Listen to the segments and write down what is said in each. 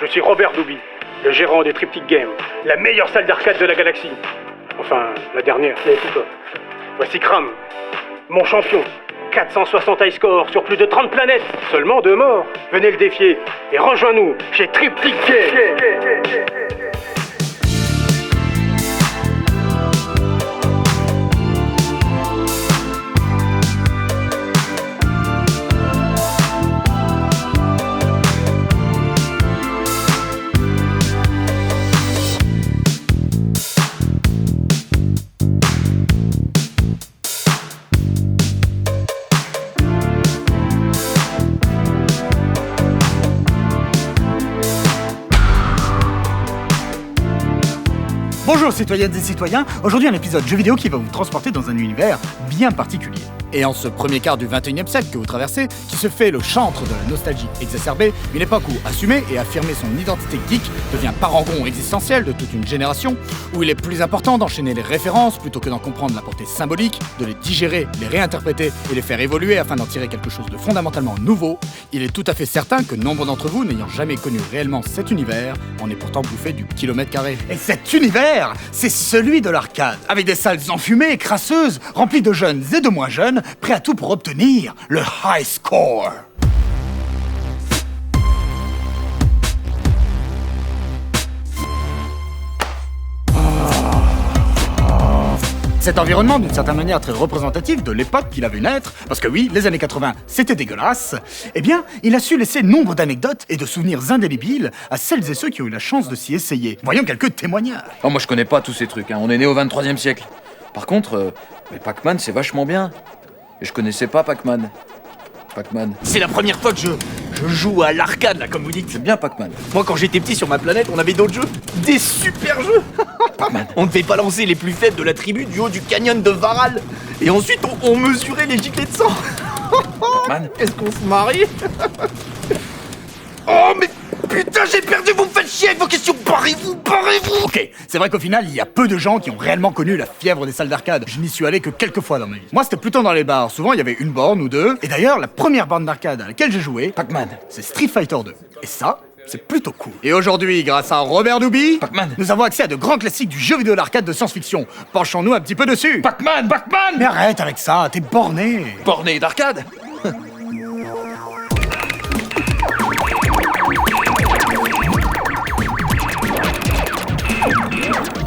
Je suis Robert Douby, le gérant des Triptych Games, la meilleure salle d'arcade de la galaxie. Enfin, la dernière, mais tout top. Voici Kram, mon champion. 460 high score sur plus de 30 planètes. Seulement 2 morts. Venez le défier et rejoins-nous chez Triptych Games. Bonjour citoyennes et citoyens, aujourd'hui un épisode jeu vidéo qui va vous transporter dans un univers bien particulier. Et en ce premier quart du 21e siècle que vous traversez, qui se fait le chantre de la nostalgie exacerbée, une époque où assumer et affirmer son identité geek devient parangon existentiel de toute une génération, où il est plus important d'enchaîner les références plutôt que d'en comprendre la portée symbolique, de les digérer, les réinterpréter et les faire évoluer afin d'en tirer quelque chose de fondamentalement nouveau, il est tout à fait certain que nombre d'entre vous, n'ayant jamais connu réellement cet univers, en est pourtant bouffé du kilomètre carré. Et cet univers, c'est celui de l'arcade, avec des salles enfumées et crasseuses, remplies de jeunes et de moins jeunes, prêts à tout pour obtenir le high score. Cet environnement, d'une certaine manière très représentatif de l'époque qu'il a vu naître, parce que oui, les années 80, c'était dégueulasse, eh bien, il a su laisser nombre d'anecdotes et de souvenirs indélébiles à celles et ceux qui ont eu la chance de s'y essayer. Voyons quelques témoignages. Oh, moi je connais pas tous ces trucs, on est né au 23e siècle. Par contre, mais Pac-Man c'est vachement bien. Et je connaissais pas Pac-Man. C'est la première fois que je joue à l'arcade, là, comme vous dites. C'est bien Pac-Man. Moi, quand j'étais petit sur ma planète, on avait d'autres jeux. Des super jeux. Pac-Man. On devait balancer les plus faibles de la tribu du haut du canyon de Varal. Et ensuite, on mesurait les giclées de sang. Pac-Man. Qu'est-ce qu'on se marie. Oh, mais putain, j'ai perdu, vous me faites chier avec vos questions. Barrez-vous. Ok, c'est vrai qu'au final, il y a peu de gens qui ont réellement connu la fièvre des salles d'arcade. Je n'y suis allé que quelques fois dans ma vie. Moi, c'était plutôt dans les bars. Souvent, il y avait une borne ou deux. Et d'ailleurs, la première borne d'arcade à laquelle j'ai joué, Pac-Man. c'est Street Fighter 2. Et ça, c'est plutôt cool. Et aujourd'hui, grâce à Robert Douby, Pac-Man. nous avons accès à de grands classiques du jeu vidéo d'arcade de science-fiction. Penchons-nous un petit peu dessus. Pac-Man. Mais arrête avec ça, t'es borné. Borné d'arcade.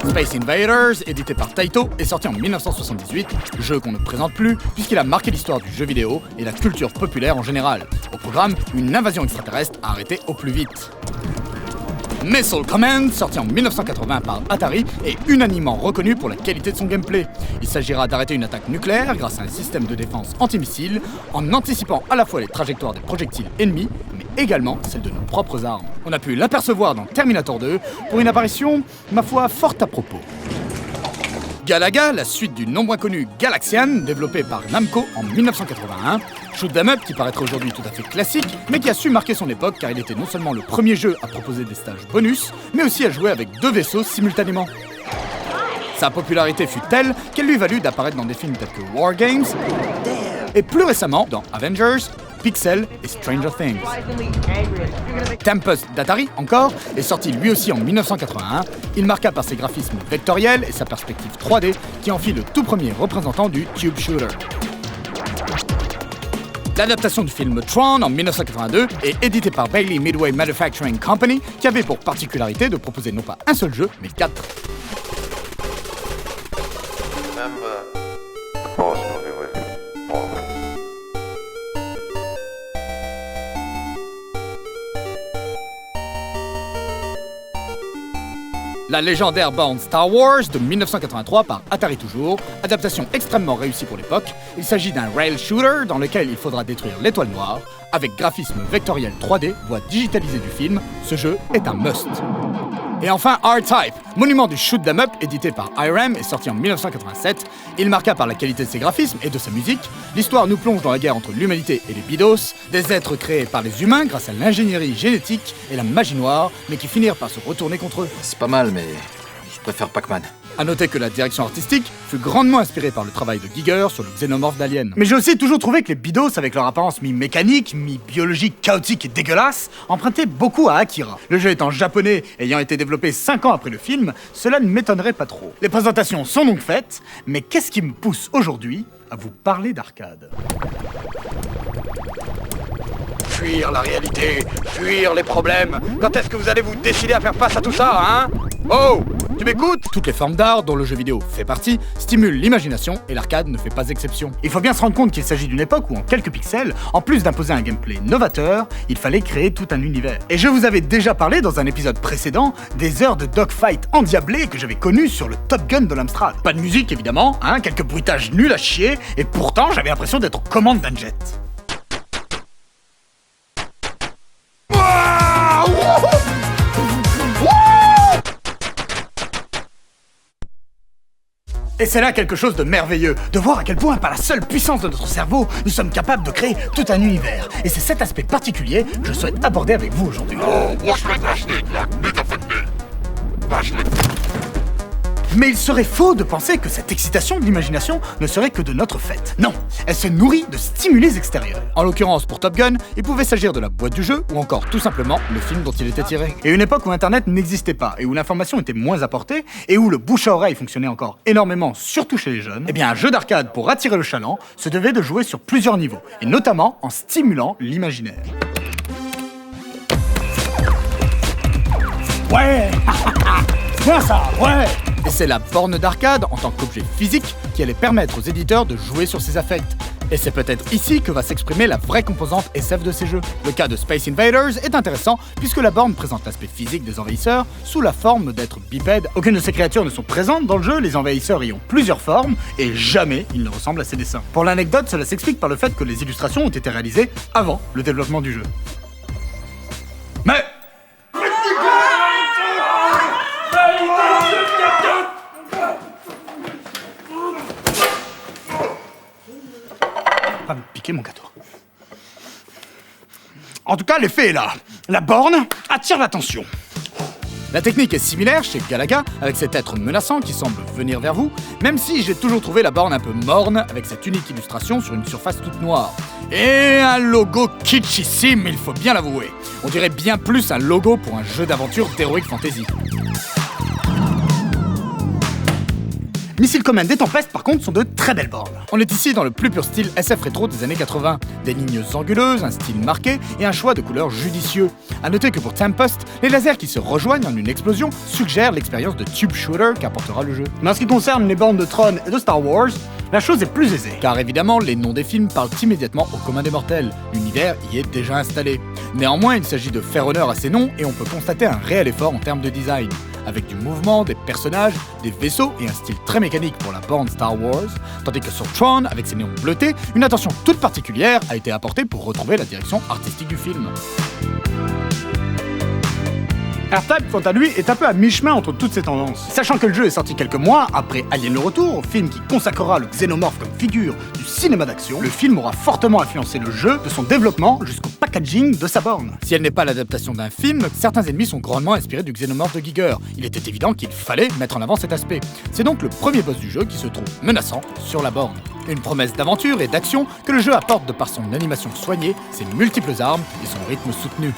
Space Invaders, édité par Taito, est sorti en 1978, jeu qu'on ne présente plus puisqu'il a marqué l'histoire du jeu vidéo et la culture populaire en général. Au programme, une invasion extraterrestre à arrêter au plus vite. Missile Command, sorti en 1980 par Atari, est unanimement reconnu pour la qualité de son gameplay. Il s'agira d'arrêter une attaque nucléaire grâce à un système de défense antimissile, en anticipant à la fois les trajectoires des projectiles ennemis, mais également celles de nos propres armes. On a pu l'apercevoir dans Terminator 2 pour une apparition, ma foi, fort à propos. Galaga, la suite du non moins connu Galaxian, développé par Namco en 1981, shoot 'em up qui paraîtrait aujourd'hui tout à fait classique, mais qui a su marquer son époque car il était non seulement le premier jeu à proposer des stages bonus, mais aussi à jouer avec 2 vaisseaux simultanément. Sa popularité fut telle qu'elle lui valut d'apparaître dans des films tels que War Games, et plus récemment dans Avengers, Pixel et Stranger Things. Tempest d'Atari, encore, est sorti lui aussi en 1981. Il marqua par ses graphismes vectoriels et sa perspective 3D qui en fit le tout premier représentant du Tube Shooter. L'adaptation du film Tron en 1982 est éditée par Bailey Midway Manufacturing Company qui avait pour particularité de proposer non pas un seul jeu, mais 4. La légendaire borne Star Wars de 1983 par Atari toujours, adaptation extrêmement réussie pour l'époque. Il s'agit d'un rail shooter dans lequel il faudra détruire l'étoile noire. Avec graphisme vectoriel 3D, voix digitalisée du film, ce jeu est un must. Et enfin R-Type, monument du shoot 'em up édité par IRAM et sorti en 1987. Il marqua par la qualité de ses graphismes et de sa musique. L'histoire nous plonge dans la guerre entre l'humanité et les Bidos, des êtres créés par les humains grâce à l'ingénierie génétique et la magie noire, mais qui finirent par se retourner contre eux. C'est pas mal, mais je préfère Pac-Man. A noter que la direction artistique fut grandement inspirée par le travail de Giger sur le xénomorphe d'Alien. Mais j'ai aussi toujours trouvé que les Bidos, avec leur apparence mi-mécanique, mi-biologique, chaotique et dégueulasse, empruntaient beaucoup à Akira. Le jeu étant japonais, ayant été développé 5 ans après le film, cela ne m'étonnerait pas trop. Les présentations sont donc faites, mais qu'est-ce qui me pousse aujourd'hui à vous parler d'arcade ? Fuir la réalité, fuir les problèmes. Quand est-ce que vous allez vous décider à faire face à tout ça, hein ? Oh, tu m'écoutes ? Toutes les formes d'art, dont le jeu vidéo fait partie, stimulent l'imagination et l'arcade ne fait pas exception. Il faut bien se rendre compte qu'il s'agit d'une époque où en quelques pixels, en plus d'imposer un gameplay novateur, il fallait créer tout un univers. Et je vous avais déjà parlé dans un épisode précédent des heures de dogfight endiablées que j'avais connues sur le Top Gun de l'Amstrad. Pas de musique évidemment, hein, quelques bruitages nuls à chier, et pourtant j'avais l'impression d'être aux commandes d'un jet. Et c'est là quelque chose de merveilleux, de voir à quel point, par la seule puissance de notre cerveau, nous sommes capables de créer tout un univers. Et c'est cet aspect particulier que je souhaite aborder avec vous aujourd'hui. Mais il serait faux de penser que cette excitation de l'imagination ne serait que de notre fait. Non, elle se nourrit de stimuli extérieurs. En l'occurrence, pour Top Gun, il pouvait s'agir de la boîte du jeu ou encore tout simplement le film dont il était tiré. Et une époque où Internet n'existait pas et où l'information était moins apportée et où le bouche à oreille fonctionnait encore énormément, surtout chez les jeunes, eh bien un jeu d'arcade pour attirer le chaland se devait de jouer sur plusieurs niveaux, et notamment en stimulant l'imaginaire. Ouais. Bien ça, ouais. Et c'est la borne d'arcade, en tant qu'objet physique, qui allait permettre aux éditeurs de jouer sur ces affects. Et c'est peut-être ici que va s'exprimer la vraie composante SF de ces jeux. Le cas de Space Invaders est intéressant, puisque la borne présente l'aspect physique des envahisseurs sous la forme d'êtres bipèdes. Aucune de ces créatures ne sont présentes dans le jeu, les envahisseurs y ont plusieurs formes, et jamais ils ne ressemblent à ces dessins. Pour l'anecdote, cela s'explique par le fait que les illustrations ont été réalisées avant le développement du jeu. Mais... Pas me piquer mon gâteau. En tout cas, l'effet est là. La borne attire l'attention. La technique est similaire chez Galaga, avec cet être menaçant qui semble venir vers vous, même si j'ai toujours trouvé la borne un peu morne, avec cette unique illustration sur une surface toute noire. Et un logo kitschissime, il faut bien l'avouer. On dirait bien plus un logo pour un jeu d'aventure d'Heroic Fantasy. Missile Command et Tempest, par contre, sont de très belles bornes. On est ici dans le plus pur style SF rétro des années 80. Des lignes anguleuses, un style marqué et un choix de couleurs judicieux. A noter que pour Tempest, les lasers qui se rejoignent en une explosion suggèrent l'expérience de tube shooter qu'apportera le jeu. Mais en ce qui concerne les bornes de Tron et de Star Wars, la chose est plus aisée. Car évidemment, les noms des films parlent immédiatement au commun des mortels. L'univers y est déjà installé. Néanmoins, il s'agit de faire honneur à ces noms et on peut constater un réel effort en termes de design. Avec du mouvement, des personnages, des vaisseaux et un style très mécanique pour la borne Star Wars, tandis que sur Tron, avec ses néons bleutés, une attention toute particulière a été apportée pour retrouver la direction artistique du film. R-Type, quant à lui, est un peu à mi-chemin entre toutes ces tendances. Sachant que le jeu est sorti quelques mois après Alien le Retour, film qui consacrera le xénomorphe comme figure du cinéma d'action, le film aura fortement influencé le jeu de son développement jusqu'au packaging de sa borne. Si elle n'est pas l'adaptation d'un film, certains ennemis sont grandement inspirés du xénomorphe de Giger. Il était évident qu'il fallait mettre en avant cet aspect. C'est donc le premier boss du jeu qui se trouve menaçant sur la borne. Une promesse d'aventure et d'action que le jeu apporte de par son animation soignée, ses multiples armes et son rythme soutenu.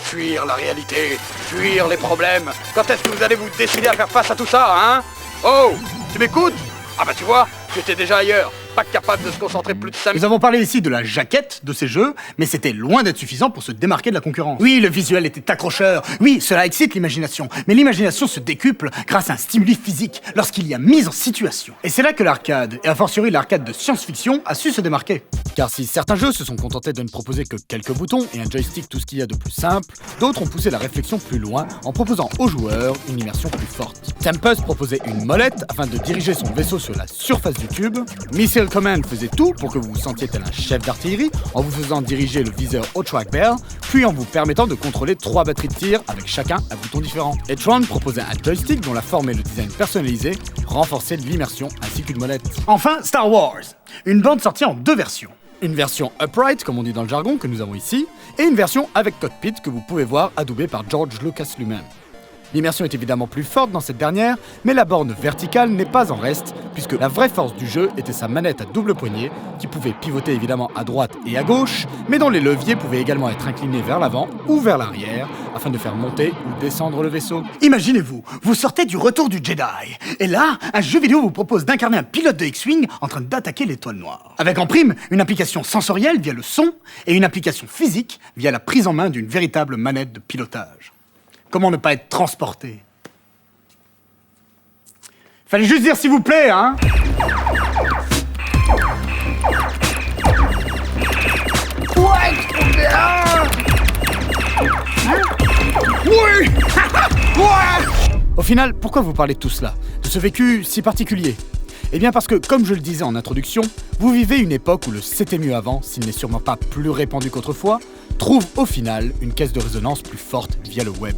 Fuir la réalité, fuir les problèmes. Quand est-ce que vous allez vous décider à faire face à tout ça, hein ? Oh, tu m'écoutes ? Ah bah tu vois, tu étais déjà ailleurs, pas capable de se concentrer plus de 5 minutes. Nous avons parlé ici de la jaquette de ces jeux, mais c'était loin d'être suffisant pour se démarquer de la concurrence. Oui, le visuel était accrocheur, oui, cela excite l'imagination, mais l'imagination se décuple grâce à un stimuli physique lorsqu'il y a mise en situation. Et c'est là que l'arcade, et a fortiori l'arcade de science-fiction, a su se démarquer. Car si certains jeux se sont contentés de ne proposer que quelques boutons et un joystick tout ce qu'il y a de plus simple, d'autres ont poussé la réflexion plus loin en proposant aux joueurs une immersion plus forte. Tempest proposait une molette afin de diriger son vaisseau sur la surface du tube. Missile Command faisait tout pour que vous vous sentiez tel un chef d'artillerie en vous faisant diriger le viseur au track barrel, puis en vous permettant de contrôler 3 batteries de tir avec chacun un bouton différent. Et Tron proposait un joystick dont la forme et le design personnalisé renforçaient l'immersion ainsi qu'une molette. Enfin, Star Wars, une bande sortie en 2 versions. Une version upright, comme on dit dans le jargon, que nous avons ici, et une version avec cockpit que vous pouvez voir adoubée par George Lucas lui-même. L'immersion est évidemment plus forte dans cette dernière, mais la borne verticale n'est pas en reste, puisque la vraie force du jeu était sa manette à double poignet, qui pouvait pivoter évidemment à droite et à gauche, mais dont les leviers pouvaient également être inclinés vers l'avant ou vers l'arrière, afin de faire monter ou descendre le vaisseau. Imaginez-vous, vous sortez du Retour du Jedi, et là, un jeu vidéo vous propose d'incarner un pilote de X-Wing en train d'attaquer l'étoile noire. Avec en prime, une application sensorielle via le son, et une application physique via la prise en main d'une véritable manette de pilotage. Comment ne pas être transporté? Fallait juste dire s'il vous plaît, hein? Oui. Au final, pourquoi vous parlez de tout cela? De ce vécu si particulier? Eh bien parce que, comme je le disais en introduction, vous vivez une époque où le « c'était mieux avant », s'il n'est sûrement pas plus répandu qu'autrefois, trouve au final une caisse de résonance plus forte via le web.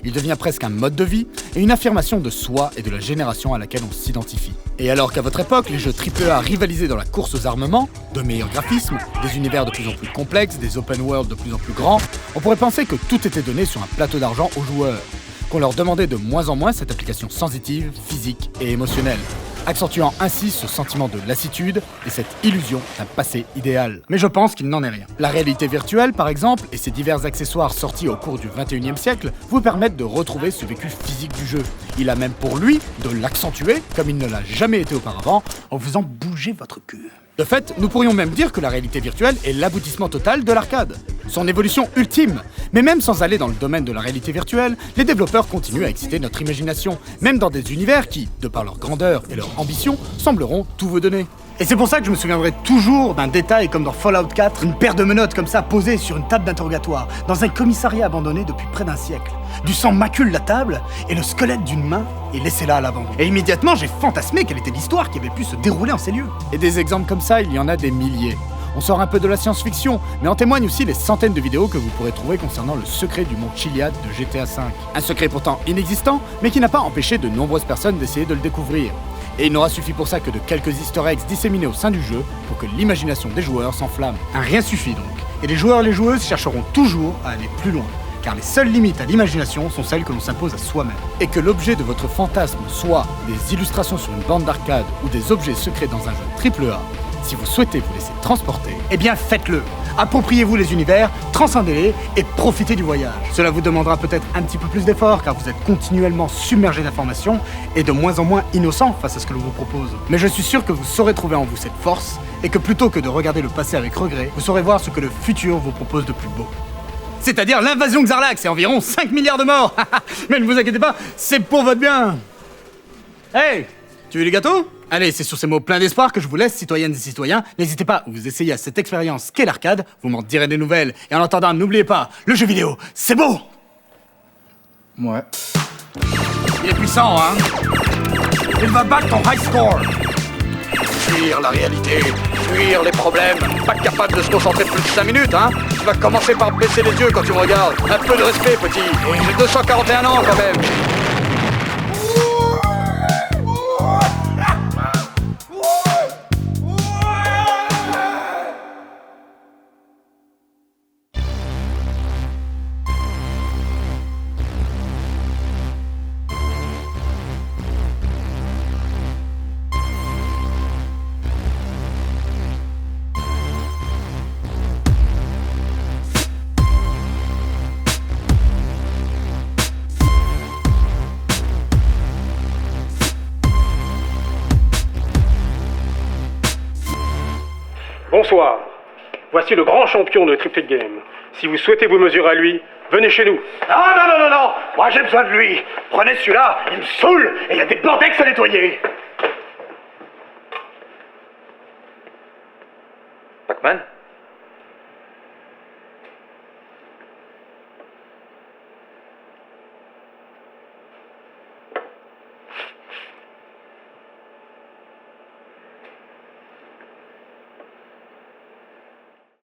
Il devient presque un mode de vie et une affirmation de soi et de la génération à laquelle on s'identifie. Et alors qu'à votre époque, les jeux AAA rivalisaient dans la course aux armements, de meilleurs graphismes, des univers de plus en plus complexes, des open world de plus en plus grands, on pourrait penser que tout était donné sur un plateau d'argent aux joueurs, qu'on leur demandait de moins en moins cette application sensitive, physique et émotionnelle, accentuant ainsi ce sentiment de lassitude et cette illusion d'un passé idéal. Mais je pense qu'il n'en est rien. La réalité virtuelle, par exemple, et ses divers accessoires sortis au cours du 21e siècle, vous permettent de retrouver ce vécu physique du jeu. Il a même pour lui de l'accentuer, comme il ne l'a jamais été auparavant, En vous faisant bouger votre cul. de fait, nous pourrions même dire que la réalité virtuelle est l'aboutissement total de l'arcade, son évolution ultime. Mais même sans aller dans le domaine de la réalité virtuelle, les développeurs continuent à exciter notre imagination, même dans des univers qui, de par leur grandeur et leur ambition, sembleront tout vous donner. Et c'est pour ça que je me souviendrai toujours d'un détail comme dans Fallout 4, une paire de menottes comme ça posée sur une table d'interrogatoire, dans un commissariat abandonné depuis près d'un siècle. Du sang macule la table, et le squelette d'une main est laissé là à l'abandon. Et immédiatement, j'ai fantasmé quelle était l'histoire qui avait pu se dérouler en ces lieux. Et des exemples comme ça, il y en a des milliers. On sort un peu de la science-fiction, mais en témoignent aussi les centaines de vidéos que vous pourrez trouver concernant le secret du mont Chiliad de GTA V. Un secret pourtant inexistant, mais qui n'a pas empêché de nombreuses personnes d'essayer de le découvrir. Et il n'aura suffi pour ça que de quelques easter eggs disséminés au sein du jeu pour que l'imagination des joueurs s'enflamme. Un rien suffit donc. Et les joueurs et les joueuses chercheront toujours à aller plus loin. Car les seules limites à l'imagination sont celles que l'on s'impose à soi-même. Et que l'objet de votre fantasme soit des illustrations sur une bande d'arcade ou des objets secrets dans un jeu AAA, si vous souhaitez vous laisser transporter, Eh bien faites-le. Appropriez-vous les univers, transcendez-les et profitez du voyage. Cela vous demandera peut-être un petit peu plus d'effort car vous êtes continuellement submergé d'informations et de moins en moins innocent face à ce que l'on vous propose. Mais je suis sûr que vous saurez trouver en vous cette force et que plutôt que de regarder le passé avec regret, vous saurez voir ce que le futur vous propose de plus beau. C'est-à-dire l'invasion Xarlax et environ 5 milliards de morts. Mais ne vous inquiétez pas, c'est pour votre bien. Hey, tu veux les gâteaux? Allez, c'est sur ces mots pleins d'espoir que je vous laisse, citoyennes et citoyens. N'hésitez pas à vous essayer à cette expérience qu'est l'arcade, vous m'en direz des nouvelles. Et en attendant, n'oubliez pas, le jeu vidéo, c'est beau! ouais. Il est puissant, hein? Il va battre ton high score! Fuir la réalité, fuir les problèmes, pas capable de se concentrer plus de 5 minutes, hein? Tu vas commencer par baisser les yeux quand tu me regardes. Un peu de respect, petit. J'ai 241 ans quand même. Bonsoir. Voici le grand champion de Triptych Game. Si vous souhaitez vous mesurer à lui, venez chez nous. Non! Moi j'ai besoin de lui! Prenez celui-là, il me saoule et il y a des bordex à nettoyer! Pac-Man?